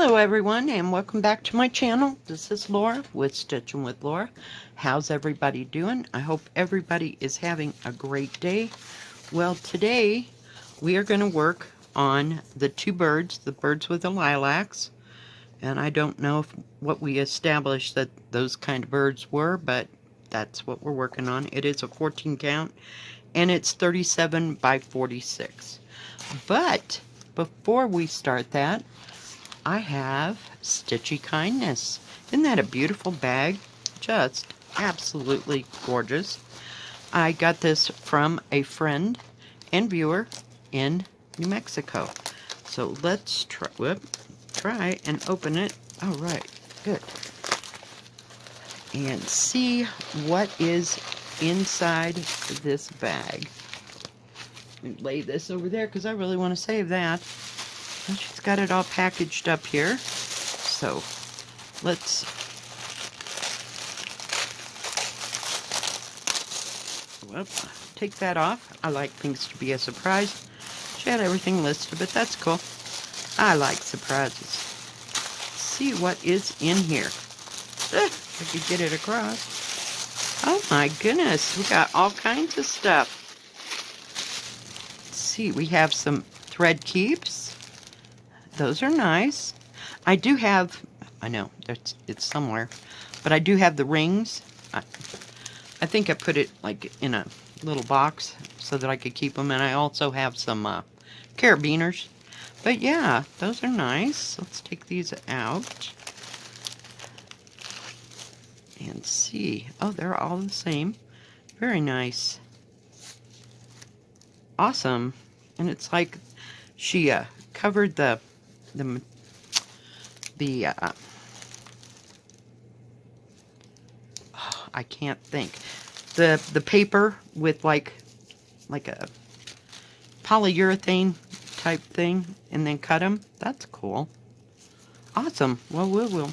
Hello everyone and welcome back to my channel. This is Laura with Stitchin with Laura. How's everybody doing? I hope everybody is having a great day. Well, today we are going to work on the two birds, the birds with the lilacs. And I don't know what we established that those kind of birds were, but that's what we're working on. It is a 14 count and it's 37 by 46. But before we start that, I have Stitchy Kindness. Isn't that a beautiful bag? Just absolutely gorgeous. I got this from a friend and viewer in New Mexico. So let's try and open it. All right, good. And see what is inside this bag. Let me lay this over there because I really want to save that. And she's got it all packaged up here. So let's take that off. I like things to be a surprise. She had everything listed, but that's cool. I like surprises. Let's see what is in here. If I could get it across. Oh my goodness, we got all kinds of stuff. Let's see, we have some thread keeps. Those are nice. I do have, I know, it's somewhere, but I do have the rings. I think I put it like in a little box so that I could keep them, and I also have some carabiners. But yeah, those are nice. Let's take these out and see. Oh, they're all the same. Very nice. Awesome. And it's like she covered the I can't think, the paper with like a polyurethane type thing, and then cut them. That's cool. Awesome. Well, we'll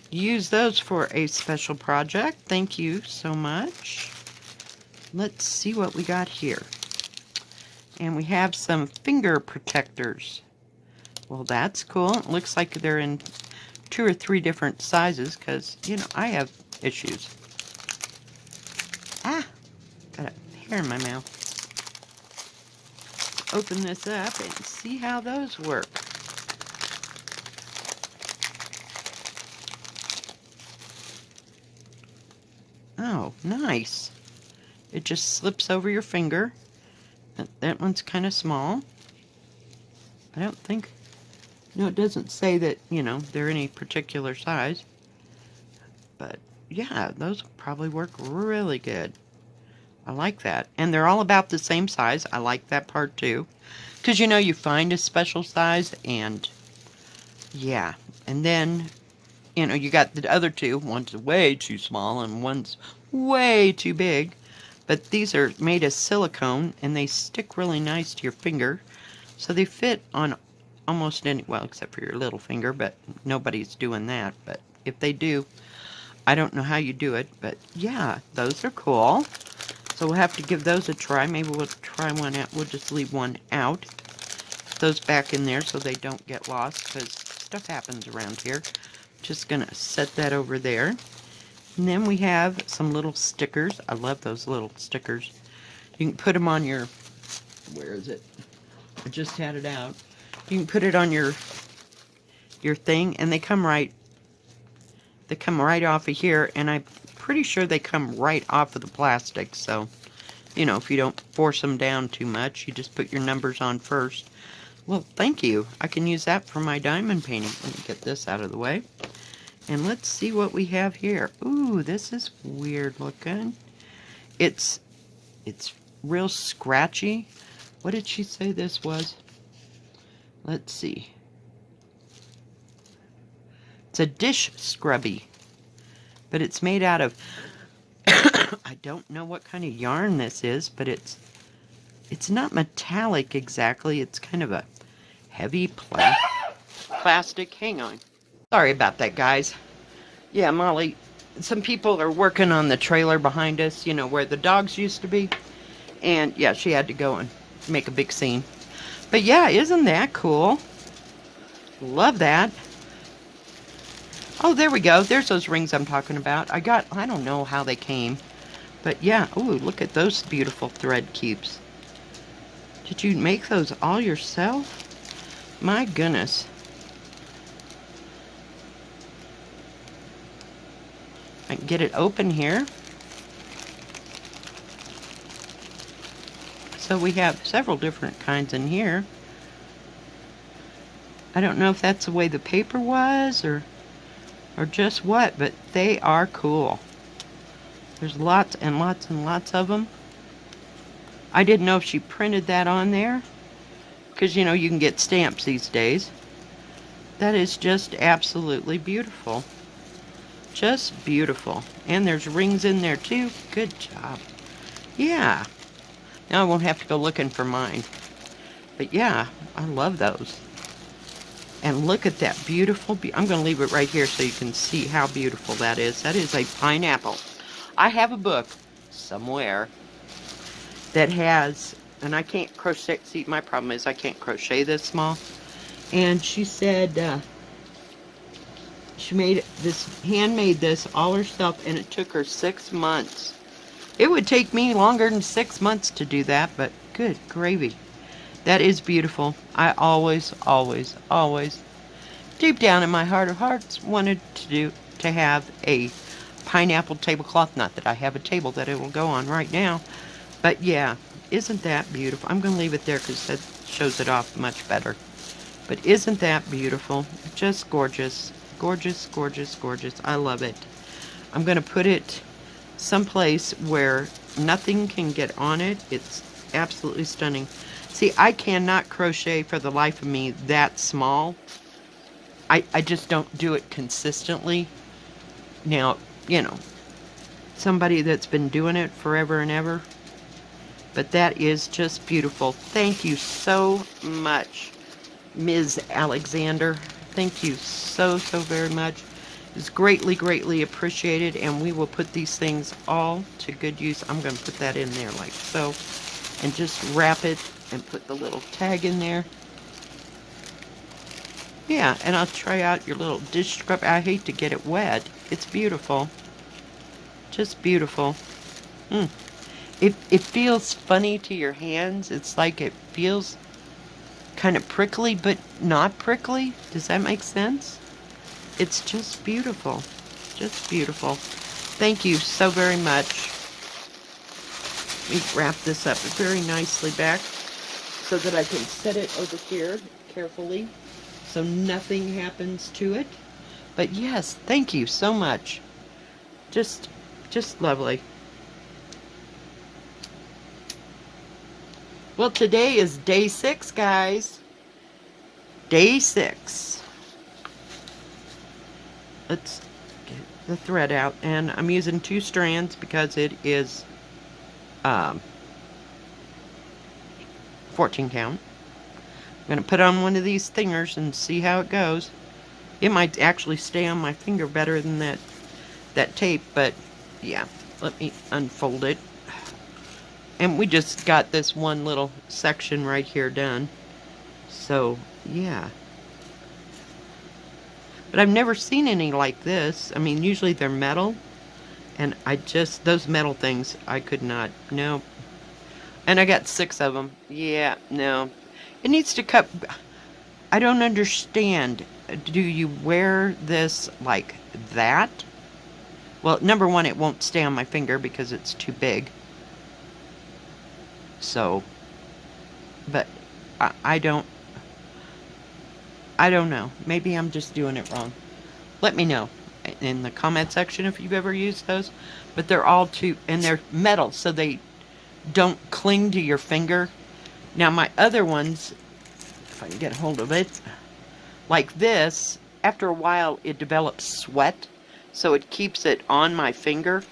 use those for a special project. Thank you so much. Let's see what we got here. And we have some finger protectors. Well, that's cool. It looks like they're in 2 or 3 different sizes because, you know, I have issues. Ah, got a hair in my mouth. Open this up and see how those work. Oh, nice. It just slips over your finger. That one's kind of small. I don't think... No, it doesn't say that, you know, they're any particular size. But, yeah, those will probably work really good. I like that. And they're all about the same size. I like that part, too. Because, you know, you find a special size, and, yeah. And then, you know, you got the other two. One's way too small, and one's way too big. But these are made of silicone, and they stick really nice to your finger. So they fit on almost any, well, except for your little finger, but nobody's doing that. But if they do, I don't know how you do it, but yeah, those are cool. So we'll have to give those a try. Maybe we'll try one out. We'll just leave one out. Put those back in there so they don't get lost, because stuff happens around here. Just gonna set that over there. And then we have some little stickers. I love those little stickers. You can put them on your, where is it? I just had it out. You can put it on your thing, and they come right off of here, and I'm pretty sure they come right off of the plastic. So, you know, if you don't force them down too much, you just put your numbers on first. Well, thank you. I can use that for my diamond painting. Let me get this out of the way. And let's see what we have here. Ooh, this is weird looking. It's real scratchy. What did she say this was? Let's see. It's a dish scrubby, but it's made out of, I don't know what kind of yarn this is, but it's not metallic exactly. It's kind of a heavy plastic. Hang on. Sorry about that, guys. Yeah, Molly, some people are working on the trailer behind us, you know, where the dogs used to be. And yeah, she had to go and make a big scene. But yeah, isn't that cool? Love that. Oh, there we go. There's those rings I'm talking about. I don't know how they came. But yeah, ooh, look at those beautiful thread cubes. Did you make those all yourself? My goodness. I can get it open here. So we have several different kinds in here. I don't know if that's the way the paper was or just what, but they are cool. There's lots and lots and lots of them. I didn't know if she printed that on there, because you know you can get stamps these days. That is just absolutely beautiful. Just beautiful. And there's rings in there too. Good job. Yeah. Now I won't have to go looking for mine. But yeah, I love those. And look at that beautiful, I'm going to leave it right here so you can see how beautiful that is. That is a pineapple. I have a book somewhere that has, and I can't crochet, see my problem is I can't crochet this small. And she said she made this, handmade this all herself, and it took her 6 months. It would take me longer than 6 months to do that, but good gravy. That is beautiful. I always, always, always, deep down in my heart of hearts, wanted to have a pineapple tablecloth. Not that I have a table that it will go on right now, but yeah, isn't that beautiful? I'm going to leave it there because that shows it off much better. But isn't that beautiful? Just gorgeous. Gorgeous, gorgeous, gorgeous. I love it. I'm going to put it someplace where nothing can get on it. It's absolutely stunning. See, I cannot crochet for the life of me that small. I just don't do it consistently. Now, you know, somebody that's been doing it forever and ever. But that is just beautiful. Thank you so much, Ms. Alexander. Thank you so, so very much. It's greatly, greatly appreciated, and we will put these things all to good use. I'm going to put that in there like so, and just wrap it and put the little tag in there. Yeah, and I'll try out your little dish scrub. I hate to get it wet. It's beautiful. Just beautiful. It feels funny to your hands. It's like it feels kind of prickly, but not prickly. Does that make sense? It's just beautiful. Just beautiful. Thank you so very much. Let me wrap this up very nicely back so that I can set it over here carefully so nothing happens to it. But yes, thank you so much. Just lovely. Well, today is day 6, guys. Day 6. Let's get the thread out, and I'm using 2 strands because it is 14 count. I'm going to put on one of these thingers and see how it goes. It might actually stay on my finger better than that tape, but yeah, let me unfold it. And we just got this one little section right here done. So, yeah. But I've never seen any like this. I mean, usually they're metal. And those metal things, I could not. No. And I got 6 of them. Yeah, no. It needs to cut. I don't understand. Do you wear this like that? Well, number one, it won't stay on my finger because it's too big. So, but I don't know. Maybe I'm just doing it wrong. Let me know in the comment section if you've ever used those. But they're all and they're metal, so they don't cling to your finger. Now my other ones, if I can get a hold of it, like this, after a while it develops sweat, so it keeps it on my finger.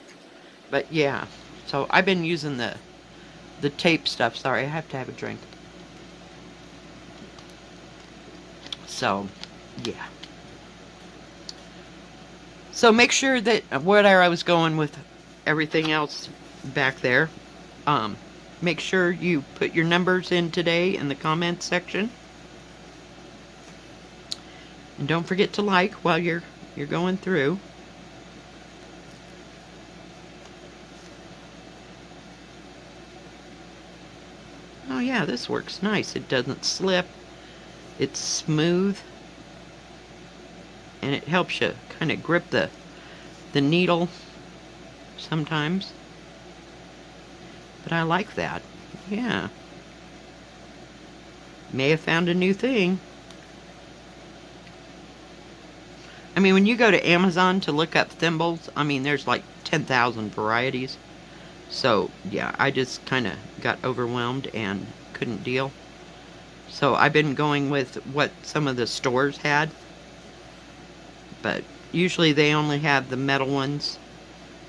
But yeah, so I've been using the tape stuff. Sorry, I have to have a drink. So, yeah. So make sure that where I was going with everything else back there, make sure you put your numbers in today in the comments section. And don't forget to like while you're you're going through. Oh yeah, this works nice. It doesn't slip. It's smooth. And it helps you kind of grip the needle sometimes. But I like that. Yeah. May have found a new thing. I mean, when you go to Amazon to look up thimbles, I mean, there's like 10,000 varieties. So, yeah, I just kind of got overwhelmed and couldn't deal. So I've been going with what some of the stores had. But usually they only have the metal ones.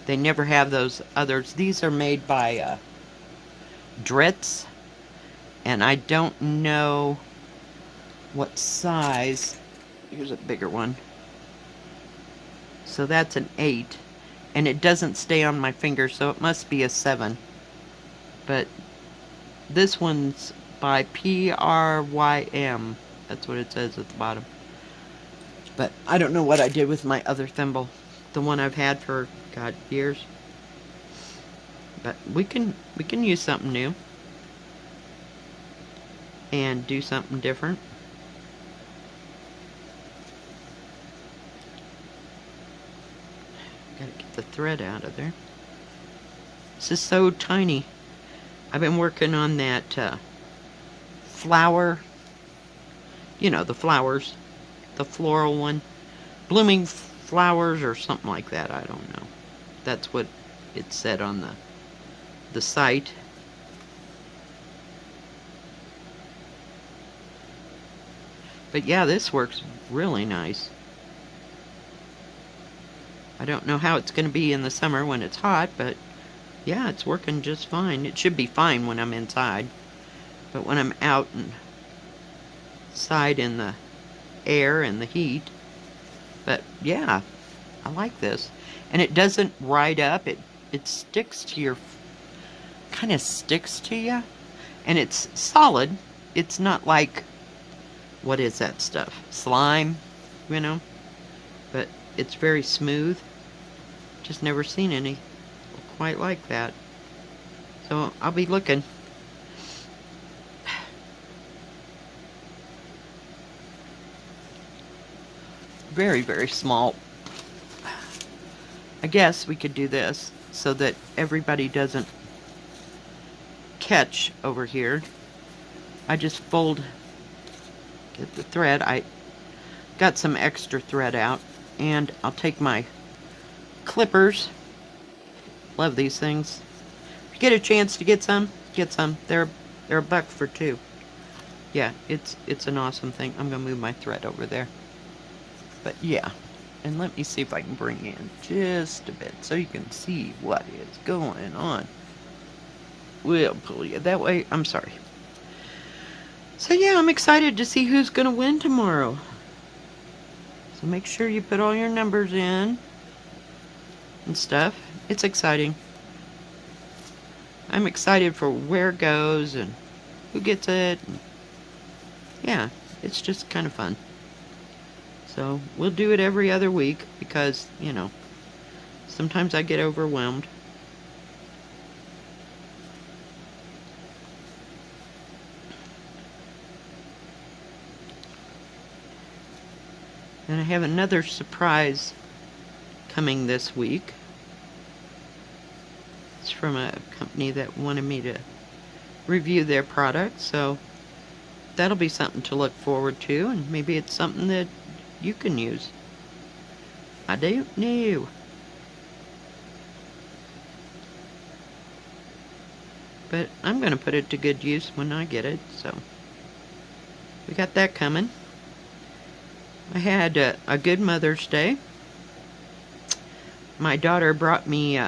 They never have those others. These are made by Dritz. And I don't know what size. Here's a bigger one. So that's an 8. And it doesn't stay on my finger, so it must be a 7. But this one's by PRYM. That's what it says at the bottom. But I don't know what I did with my other thimble. The one I've had for, God, years. But we can use something new. And do something different. Gotta get the thread out of there. This is so tiny. I've been working on that flower. You know, the flowers. The floral one. Blooming flowers or something like that. I don't know. That's what it said on the site. But yeah, this works really nice. I don't know how it's going to be in the summer when it's hot, but yeah, it's working just fine. It should be fine when I'm inside. But when I'm outside in the air and the heat. But yeah, I like this. And it doesn't ride up. It sticks to your, kind of sticks to you. And it's solid. It's not like, what is that stuff? Slime, you know? But it's very smooth. Just never seen any quite like that. So I'll be looking. Very, very small. I guess we could do this so that everybody doesn't catch over here. I just fold, get the thread. I got some extra thread out, and I'll take my clippers. Love these things. If you get a chance to get some, get some. They're $1 for 2. Yeah, it's an awesome thing. I'm gonna move my thread over there. But yeah, and let me see if I can bring in just a bit so you can see what is going on. We'll pull you that way. I'm sorry. So yeah, I'm excited to see who's gonna win tomorrow. So make sure you put all your numbers in and stuff. It's exciting. I'm excited for where it goes and who gets it. And yeah, it's just kind of fun. So we'll do it every other week because, you know, sometimes I get overwhelmed. And I have another surprise coming this week. It's from a company that wanted me to review their product, so that'll be something to look forward to, and maybe it's something that you can use. I don't know. But I'm going to put it to good use when I get it, so we got that coming. I had a good Mother's Day. My daughter brought me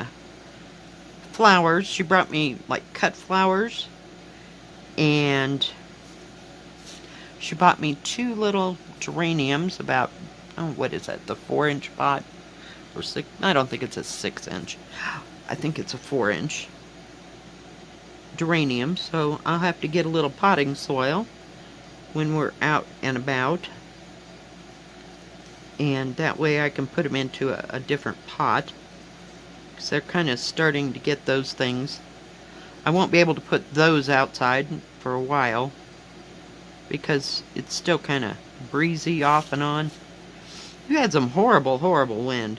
flowers. She brought me like cut flowers, and she bought me 2 little geraniums, about, oh, what is that, the 4-inch pot? Or 6, I don't think it's a 6-inch. I think it's a 4-inch geranium, so I'll have to get a little potting soil when we're out and about. And that way I can put them into a different pot, because they're kind of starting to get those things. I won't be able to put those outside for a while because it's still kind of breezy off and on. You had some horrible, horrible wind.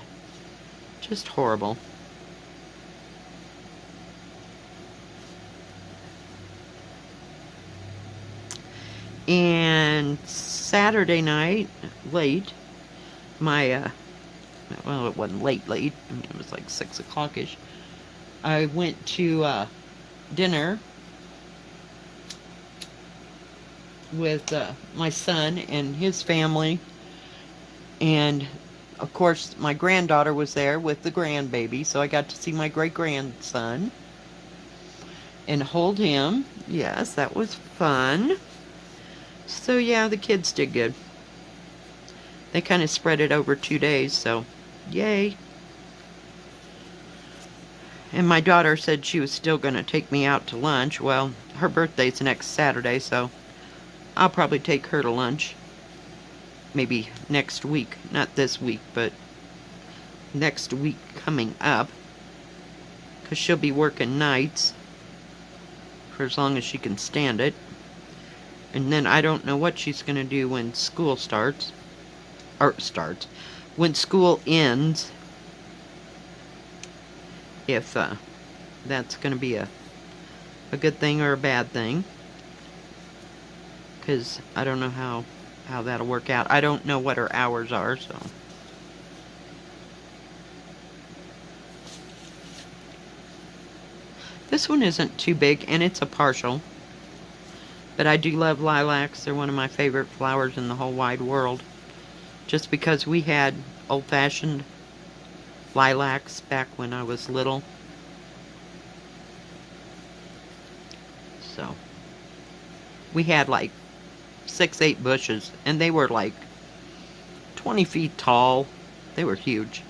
Just horrible. And Saturday night, late, my, well, it wasn't late, I mean, it was like 6 o'clock-ish. I went to dinner with my son and his family. And, of course, my granddaughter was there with the grandbaby, so I got to see my great-grandson and hold him. Yes, that was fun. So, yeah, the kids did good. They kind of spread it over 2 days, so yay. And my daughter said she was still going to take me out to lunch. Well, her birthday's next Saturday, so I'll probably take her to lunch. Maybe next week. Not this week, but next week coming up. Because she'll be working nights for as long as she can stand it. And then I don't know what she's going to do when school starts. Or starts. When school ends. If that's going to be a good thing or a bad thing. Because I don't know how that'll work out. I don't know what her hours are, so. This one isn't too big, and it's a partial. But I do love lilacs. They're one of my favorite flowers in the whole wide world. Just because we had old-fashioned lilacs back when I was little. So, we had like 6-8 bushes, and they were like 20 feet tall. They were huge.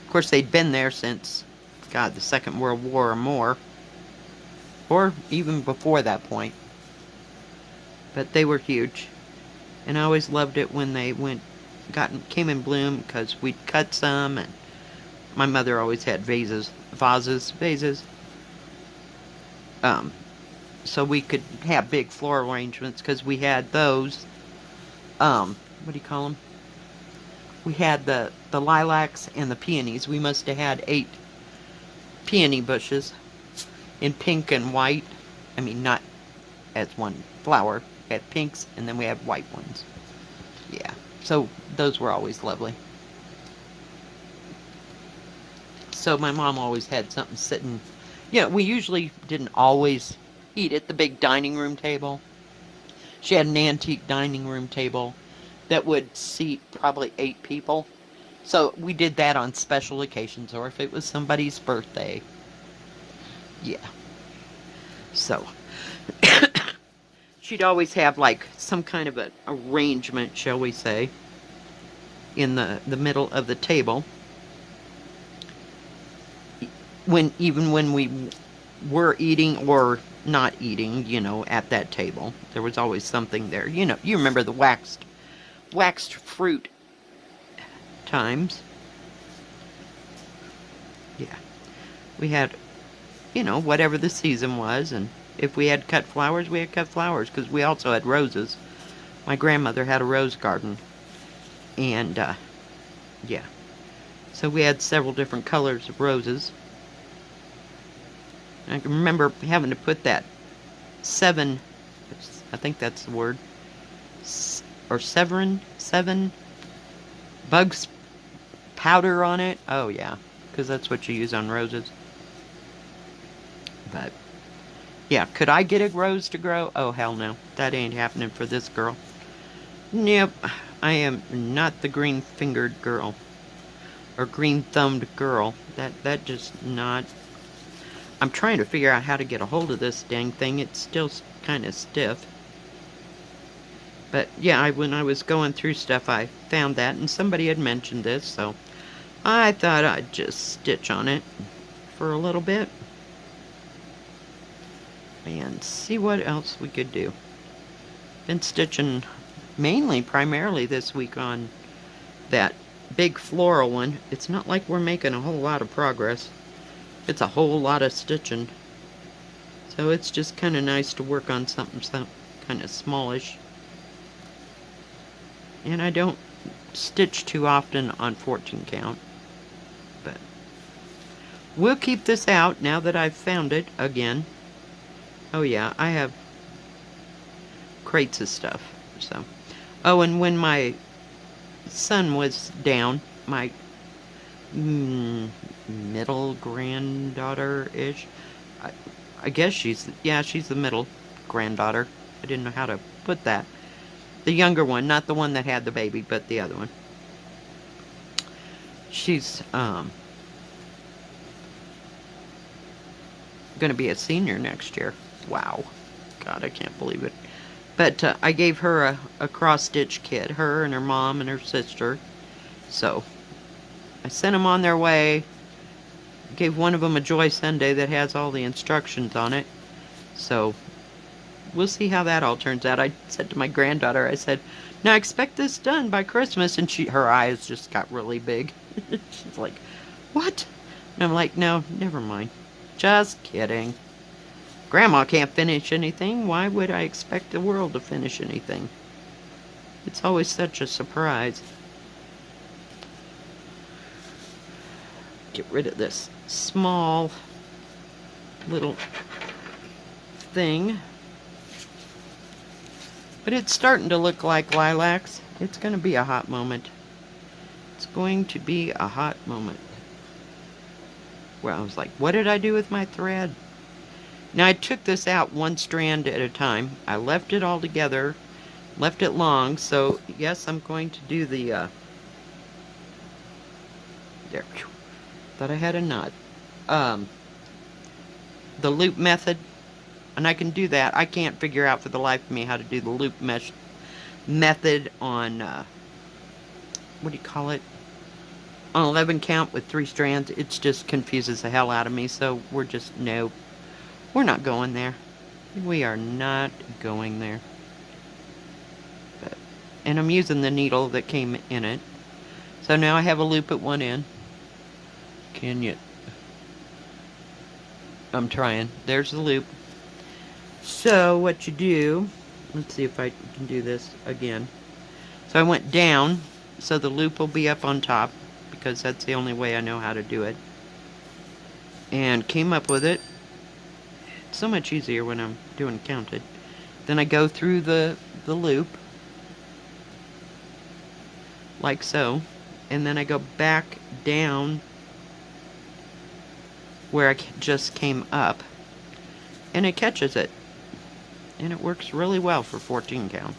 Of course, they'd been there since, God, the Second World War or more. Or even before that point. But they were huge. And I always loved it when they came in bloom, because we'd cut some, and my mother always had vases. So we could have big floral arrangements, because we had those, what do you call them? We had the lilacs and the peonies. We must have had 8 peony bushes in pink and white. I mean, not as one flower. We had pinks, and then we had white ones. Yeah, so those were always lovely. So my mom always had something sitting. You know, we usually didn't always eat at the big dining room table. She had an antique dining room table that would seat probably 8 people. So we did that on special occasions, or if it was somebody's birthday. Yeah. So she'd always have like some kind of an arrangement, shall we say, in the middle of the table. Even when we were eating or not eating, you know, at that table, there was always something there. You know, you remember the waxed fruit times. Yeah. We had, you know, whatever the season was, and if we had cut flowers, we had cut flowers, because we also had roses. My grandmother had a rose garden, and, yeah. So we had several different colors of roses. I can remember having to put that 7, I think that's the word, or 7 bugs powder on it. Oh, yeah, because that's what you use on roses. But, yeah, could I get a rose to grow? Oh, hell no. That ain't happening for this girl. Nope, I am not the green-fingered girl. Or green-thumbed girl. That just not... I'm trying to figure out how to get a hold of this dang thing. It's still kind of stiff. But, yeah, when I was going through stuff, I found that, and somebody had mentioned this, so I thought I'd just stitch on it for a little bit. And see what else we could do. Been stitching primarily this week on that big floral one, it's not like we're making a whole lot of progress. It's a whole lot of stitching. So it's just kind of nice to work on something kind of smallish. And I don't stitch too often on 14 count. But we'll keep this out now that I've found it again. Oh yeah, I have crates of stuff. So, oh, and when my son was down, my middle granddaughter-ish, I guess she's the middle granddaughter. I didn't know how to put that. The younger one, not the one that had the baby, but the other one. She's going to be a senior next year. Wow. God, I can't believe it. But I gave her a cross-stitch kit, her and her mom and her sister. So I sent them on their way. Gave one of them a Joy Sunday that has all the instructions on it. So we'll see how that all turns out. I said to my granddaughter, I said, now I expect this done by Christmas. And her eyes just got really big. She's like, what? And I'm like, no, never mind. Just kidding. Grandma can't finish anything. Why would I expect the world to finish anything? It's always such a surprise. Get rid of this small little thing. But it's starting to look like lilacs. It's going to be a hot moment. It's going to be a hot moment. Well, I was like, what did I do with my thread? Now, I took this out one strand at a time. I left it all together, left it long, so yes, I'm going to do the, there, thought I had a knot. The loop method, and I can do that. I can't figure out for the life of me how to do the loop mesh method on, what do you call it? On 11 count with 3 strands. It just confuses the hell out of me, so we're just, nope. We're not going there. We are not going there. But, and I'm using the needle that came in it. So now I have a loop at one end. Can you? I'm trying. There's the loop. So what you do, let's see if I can do this again. So I went down, so the loop will be up on top, because that's the only way I know how to do it. And came up with it. So much easier when I'm doing counted. Then I go through the loop like so, and then I go back down where I just came up, and it catches it, and it works really well for 14 count.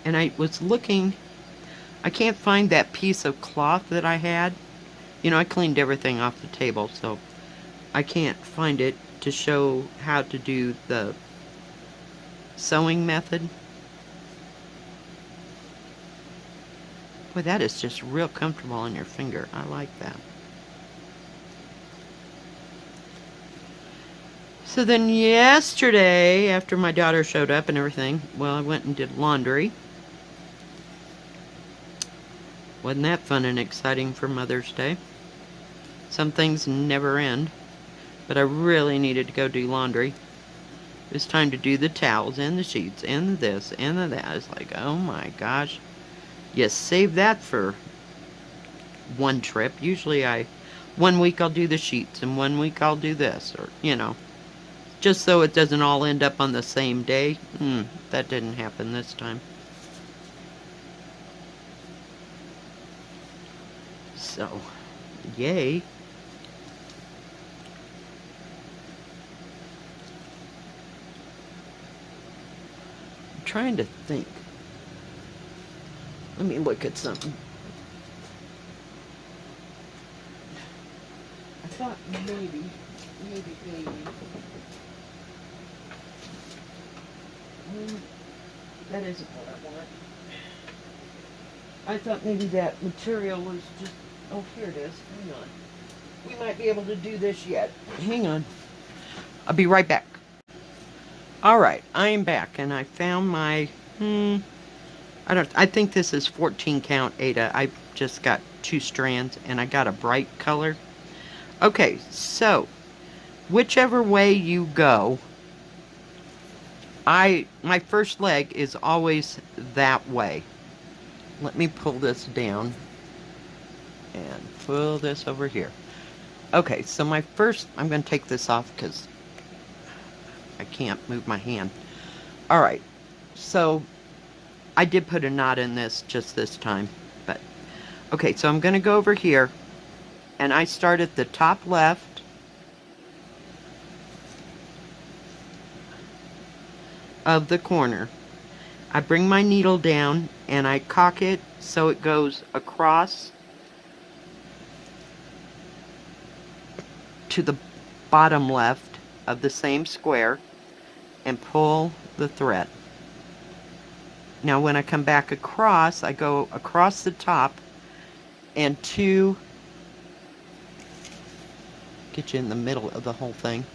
And I was looking, I can't find that piece of cloth that I had. You know, I cleaned everything off the table, so I can't find it to show how to do the sewing method. Boy, that is just real comfortable on your finger. I like that. So then yesterday, after my daughter showed up and everything, well, I went and did laundry. Wasn't that fun and exciting for Mother's Day? Some things never end, but I really needed to go do laundry. It was time to do the towels and the sheets and this and the that. It's like, oh my gosh. You save that for one trip. Usually one week I'll do the sheets and one week I'll do this, or, you know, just so it doesn't all end up on the same day. That didn't happen this time. So, yay. I'm trying to think. Let me look at something. I thought maybe. That isn't what I want. I thought maybe that material was just, oh, here it is. Hang on. We might be able to do this yet. Hang on. I'll be right back. Alright, I am back, and I found my, I think this is 14 count Ada. I just got 2 strands, and I got a bright color. Okay, so, whichever way you go, my first leg is always that way. Let me pull this down, and pull this over here. Okay, so my first, I'm going to take this off because I can't move my hand. Alright, so I did put a knot in this just this time, but okay, so I'm going to go over here, and I start at the top left, of the corner. I bring my needle down and I cock it so it goes across to the bottom left of the same square and pull the thread. Now when I come back across, I go across the top and get you in the middle of the whole thing,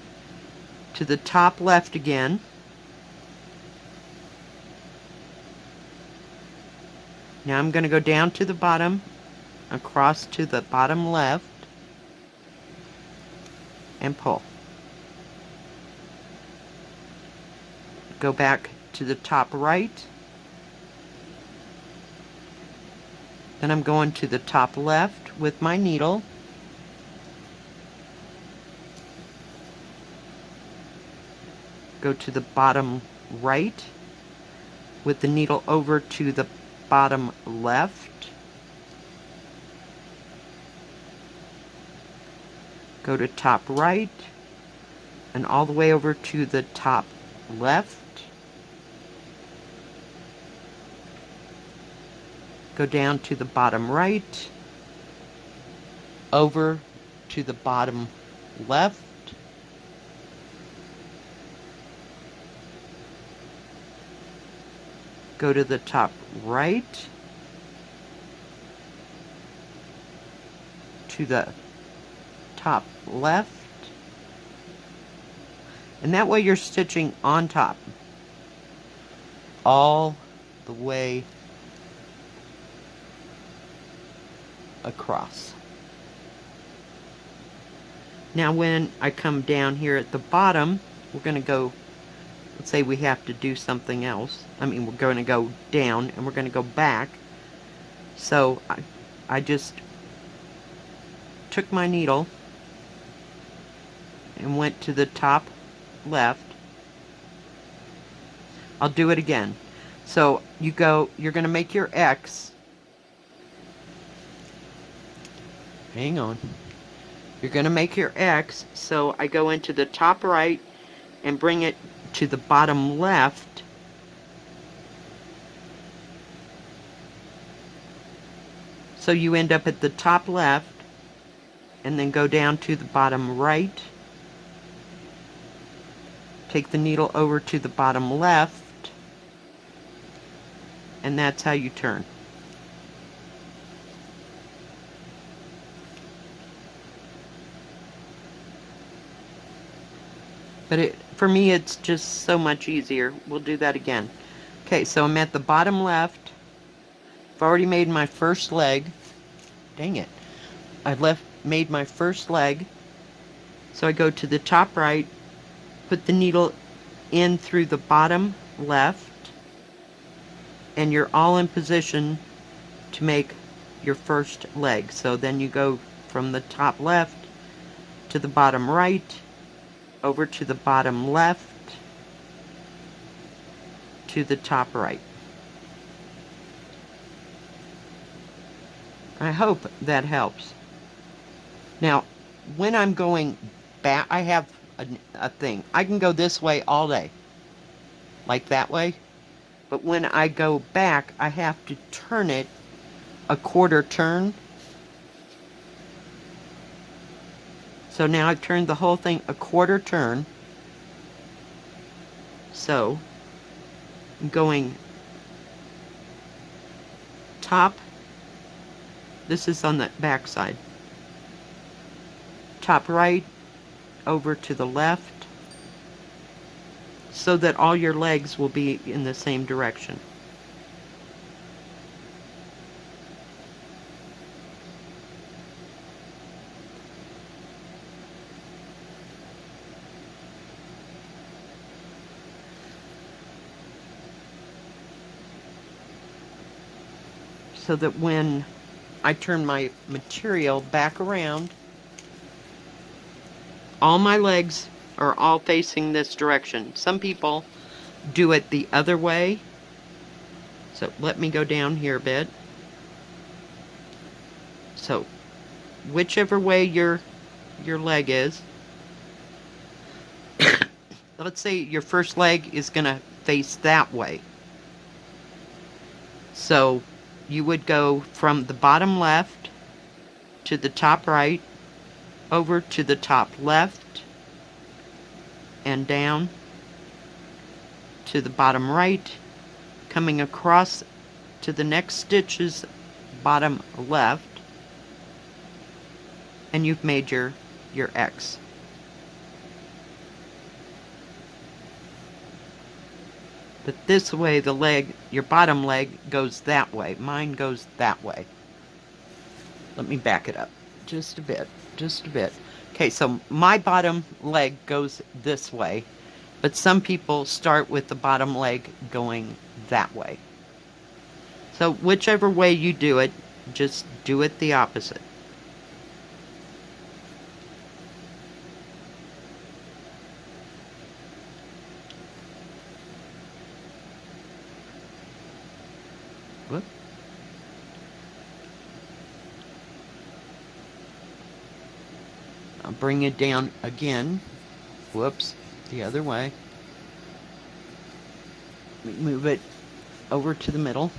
to the top left again. Now I'm going to go down to the bottom, across to the bottom left, and pull. Go back to the top right. Then I'm going to the top left with my needle. Go to the bottom right with the needle over to the bottom left. Go to top right and all the way over to the top left. Go down to the bottom right, over to the bottom left, go to the top right, to the top left, and that way you're stitching on top all the way across. Now when I come down here at the bottom, we're going to go, let's say we have to do something else. I mean, we're going to go down and we're going to go back. So I just took my needle and went to the top left. I'll do it again. So you're going to make your X. Hang on. You're going to make your X, so I go into the top right and bring it to the bottom left. So you end up at the top left and then go down to the bottom right. Take the needle over to the bottom left, and that's how you turn. But for me, it's just so much easier. We'll do that again. Okay, so I'm at the bottom left. I've already made my first leg. Dang it. Made my first leg. So I go to the top right, put the needle in through the bottom left, and you're all in position to make your first leg. So then you go from the top left to the bottom right, over to the bottom left, to the top right. I hope that helps. Now, when I'm going back, I have a thing. I can go this way all day, like that way. But when I go back, I have to turn it a quarter turn. So now I've turned the whole thing a quarter turn. So I'm going top. This is on the back side. Top right, over to the left, so that all your legs will be in the same direction. So that when I turn my material back around, all my legs are all facing this direction. Some people do it the other way. So let me go down here a bit. So whichever way your leg is, let's say your first leg is going to face that way. So you would go from the bottom left to the top right, over to the top left, and down to the bottom right, coming across to the next stitch's bottom left, and you've made your X. But this way, the leg, your bottom leg, goes that way. Mine goes that way. Let me back it up just a bit, just a bit. Okay, so my bottom leg goes this way, but some people start with the bottom leg going that way. So whichever way you do it, just do it the opposite. Whoop. I'll bring it down again. Whoops, the other way. Let me move it over to the middle.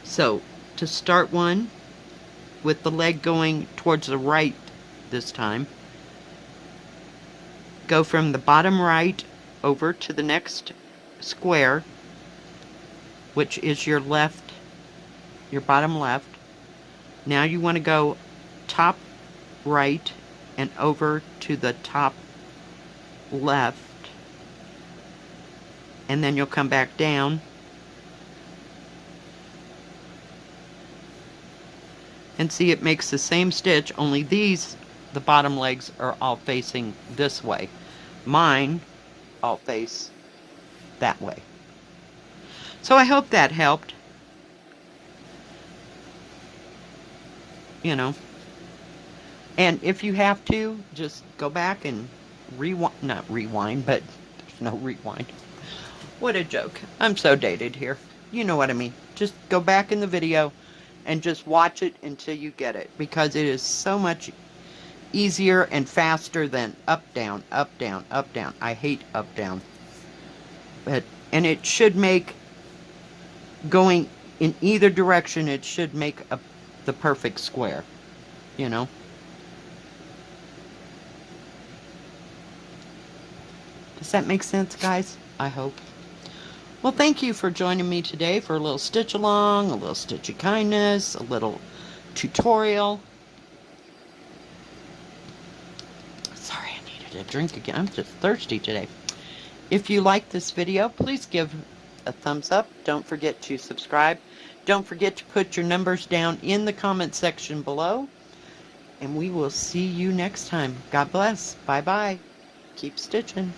So, to start one, with the leg going towards the right this time, go from the bottom right over to the next square, which is your left, your bottom left. Now you want to go top right and over to the top left, and then you'll come back down, and see it makes the same stitch, only these, the bottom legs, are all facing this way. Mine all face that way. So I hope that helped. You know. And if you have to, just go back and rewind. Not rewind, but there's no rewind. What a joke. I'm so dated here. You know what I mean. Just go back in the video and just watch it until you get it. Because it is so much easier and faster than up, down, up, down, up, down. I hate up, down. And it should make, going in either direction, it should make the perfect square. You know? Does that make sense, guys? I hope. Well, thank you for joining me today for a little stitch along, a little stitchy kindness, a little tutorial. Sorry, I needed a drink again. I'm just thirsty today. If you like this video, please give a thumbs up. Don't forget to subscribe. Don't forget to put your numbers down in the comment section below. And we will see you next time. God bless. Bye-bye. Keep stitching.